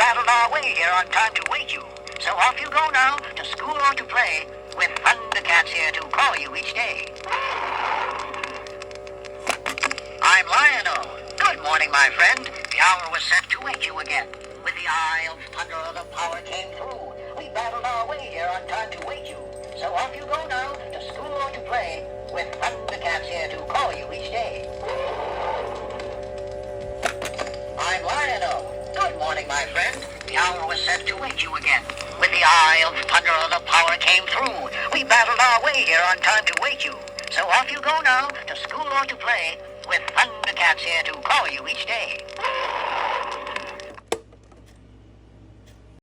battled our way here on time to wake you. So off you go now, to school or to play, with Thundercats here to call you each day. I'm Lion-O. Good morning, my friend. The hour was set to wake you again. With the eye of thunder, the power came through. We battled our way here on time to wake you. So off you go now, to school or to play, with Thundercats here to call you each day. I'm Lion-O. Good morning, my friend. The hour was set to wake you again. With the eye of thunder, the power came through. We battled our way here on time to wake you. So off you go now, to school or to play, with Thundercats here to call you each day.